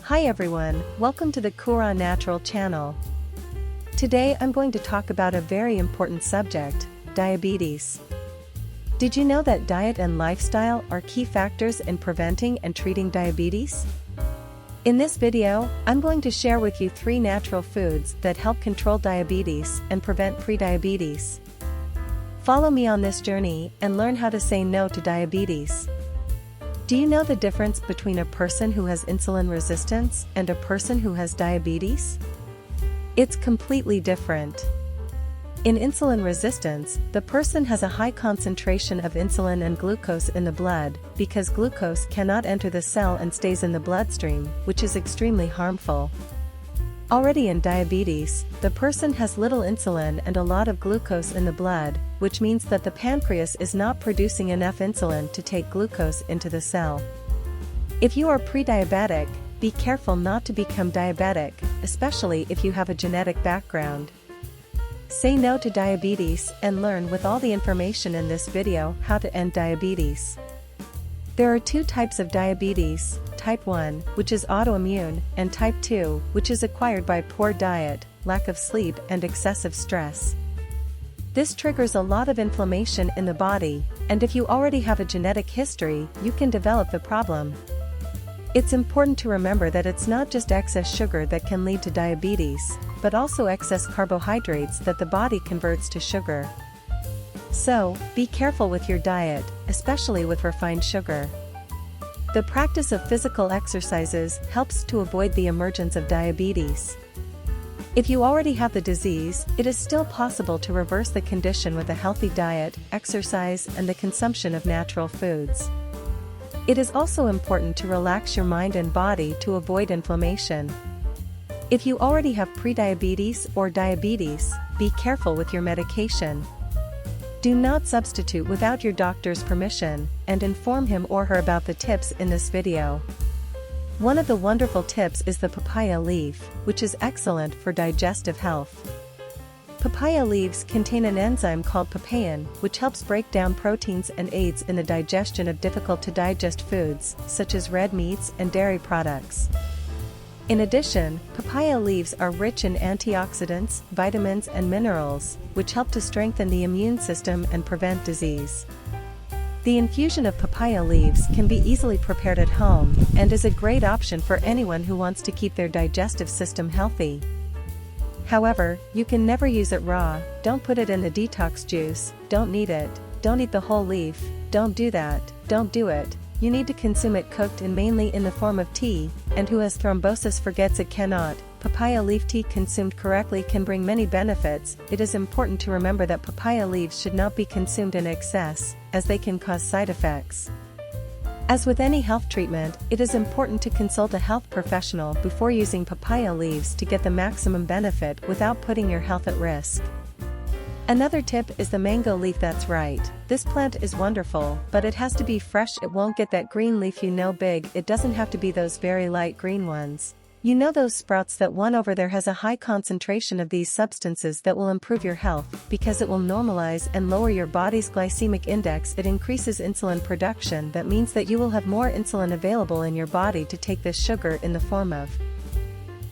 Hi everyone, welcome to the Kura Natural channel. Today I'm going to talk about a very important subject, diabetes. Did you know that diet and lifestyle are key factors in preventing and treating diabetes? In this video, I'm going to share with you 3 natural foods that help control diabetes and prevent prediabetes. Follow me on this journey and learn how to say no to diabetes. Do you know the difference between a person who has insulin resistance and a person who has diabetes? It's completely different. In insulin resistance, the person has a high concentration of insulin and glucose in the blood, because glucose cannot enter the cell and stays in the bloodstream, which is extremely harmful. Already in diabetes, the person has little insulin and a lot of glucose in the blood, which means that the pancreas is not producing enough insulin to take glucose into the cell. If you are pre-diabetic, be careful not to become diabetic, especially if you have a genetic background. Say no to diabetes and learn with all the information in this video how to end diabetes. There are 2 types of diabetes, type 1, which is autoimmune, and type 2, which is acquired by poor diet, lack of sleep and excessive stress. This triggers a lot of inflammation in the body, and if you already have a genetic history, you can develop the problem. It's important to remember that it's not just excess sugar that can lead to diabetes, but also excess carbohydrates that the body converts to sugar. So, be careful with your diet, especially with refined sugar. The practice of physical exercises helps to avoid the emergence of diabetes. If you already have the disease, it is still possible to reverse the condition with a healthy diet, exercise, and the consumption of natural foods. It is also important to relax your mind and body to avoid inflammation. If you already have prediabetes or diabetes, be careful with your medication. Do not substitute without your doctor's permission, and inform him or her about the tips in this video. One of the wonderful tips is the papaya leaf, which is excellent for digestive health. Papaya leaves contain an enzyme called papain, which helps break down proteins and aids in the digestion of difficult-to-digest foods, such as red meats and dairy products. In addition, papaya leaves are rich in antioxidants, vitamins and minerals, which help to strengthen the immune system and prevent disease. The infusion of papaya leaves can be easily prepared at home, and is a great option for anyone who wants to keep their digestive system healthy. However, you can never use it raw, don't put it in the detox juice, don't knead it, don't eat the whole leaf, don't do that, don't do it. You need to consume it cooked and mainly in the form of tea, and who has thrombosis forgets it cannot. Papaya leaf tea consumed correctly can bring many benefits. It is important to remember that papaya leaves should not be consumed in excess, as they can cause side effects. As with any health treatment, it is important to consult a health professional before using papaya leaves to get the maximum benefit without putting your health at risk. Another tip is the mango leaf. That's right, this plant is wonderful, but it has to be fresh. It won't get that green leaf big, it doesn't have to be those very light green ones. You know those sprouts that one over there has a high concentration of these substances that will improve your health, because it will normalize and lower your body's glycemic index. It increases insulin production. That means that you will have more insulin available in your body to take this sugar in the form of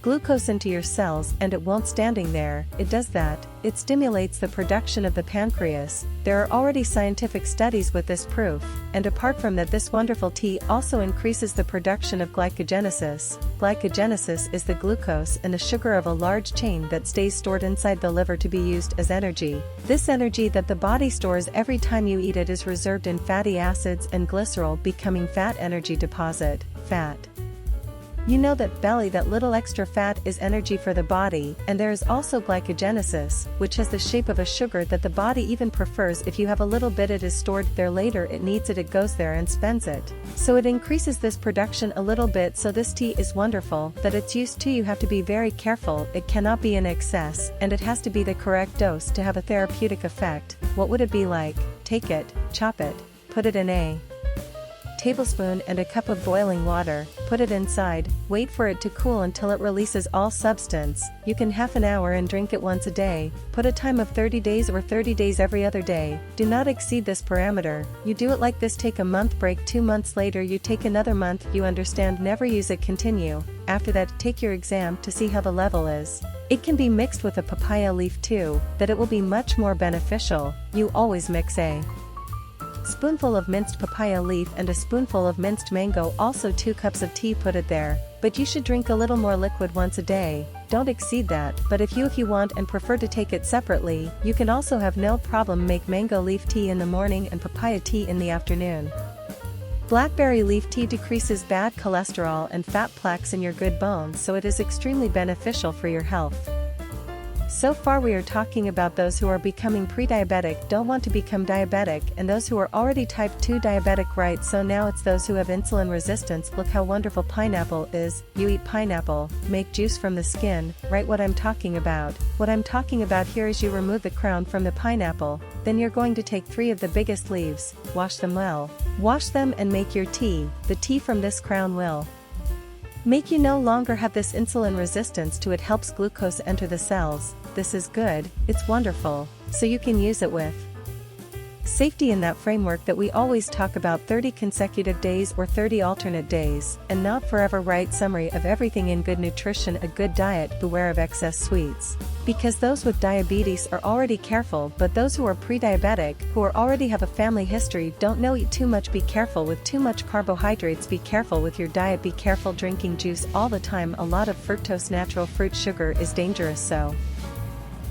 glucose into your cells, and it won't standing there. It does that, it stimulates the production of the pancreas. There are already scientific studies with this proof, and apart from that, this wonderful tea also increases the production of glycogenesis. Glycogenesis is the glucose and the sugar of a large chain that stays stored inside the liver to be used as energy. This energy that the body stores every time you eat it is reserved in fatty acids and glycerol, becoming fat energy deposit, fat. You know that belly, that little extra fat, is energy for the body, and there is also glycogenesis, which has the shape of a sugar that the body even prefers. If you have a little bit, it is stored there. Later it needs it, it goes there and spends it. So it increases this production a little bit. So this tea is wonderful, that it's used to. You have to be very careful, it cannot be in excess, and it has to be the correct dose to have a therapeutic effect. What would it be like? Take it, chop it, put it in a tablespoon and a cup of boiling water, put it inside, wait for it to cool until it releases all substance. You can half an hour and drink it once a day. Put a time of 30 days or 30 days every other day. Do not exceed this parameter. You do it like this, take a month break, 2 months later you take another month, you understand, never use it, continue. After that, take your exam to see how the level is. It can be mixed with a papaya leaf too, that it will be much more beneficial. You always mix a spoonful of minced papaya leaf and a spoonful of minced mango, also 2 cups of tea, put it there. But you should drink a little more liquid once a day. Don't exceed that, but if you want and prefer to take it separately, you can also have no problem make mango leaf tea in the morning and papaya tea in the afternoon. Blackberry leaf tea decreases bad cholesterol and fat plaques in your good bones, so it is extremely beneficial for your health. So far we are talking about those who are becoming pre-diabetic, don't want to become diabetic, and those who are already type 2 diabetic, right? So now it's those who have insulin resistance. Look how wonderful pineapple is. You eat pineapple, make juice from the skin, right? What I'm talking about. What I'm talking about here is you remove the crown from the pineapple, then you're going to take 3 of the biggest leaves, wash them well. Wash them and make your tea. The tea from this crown will make you no longer have this insulin resistance to it, helps glucose enter the cells. This is good, it's wonderful, so you can use it with safety in that framework that we always talk about, 30 consecutive days or 30 alternate days, and not forever, right? Summary of everything in good nutrition, a good diet, beware of excess sweets. Because those with diabetes are already careful, but those who are pre-diabetic, who already have a family history, don't know, eat too much, be careful with too much carbohydrates, be careful with your diet, be careful drinking juice all the time, a lot of fructose, natural fruit sugar is dangerous, so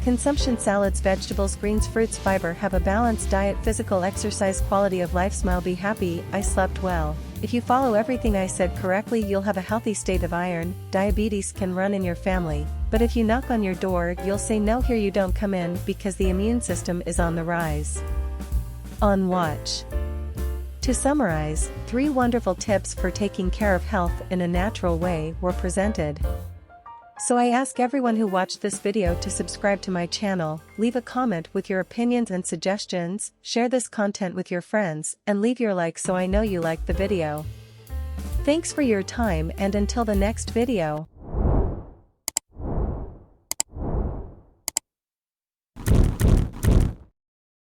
consumption salads, vegetables, greens, fruits, fiber, have a balanced diet, physical exercise, quality of life, smile, be happy, I slept well. If you follow everything I said correctly, you'll have a healthy state of iron. Diabetes can run in your family, but if you knock on your door, you'll say no, here you don't come in, because the immune system is on the rise. On watch. To summarize, 3 wonderful tips for taking care of health in a natural way were presented. So I ask everyone who watched this video to subscribe to my channel, leave a comment with your opinions and suggestions, share this content with your friends, and leave your like so I know you liked the video. Thanks for your time, and until the next video.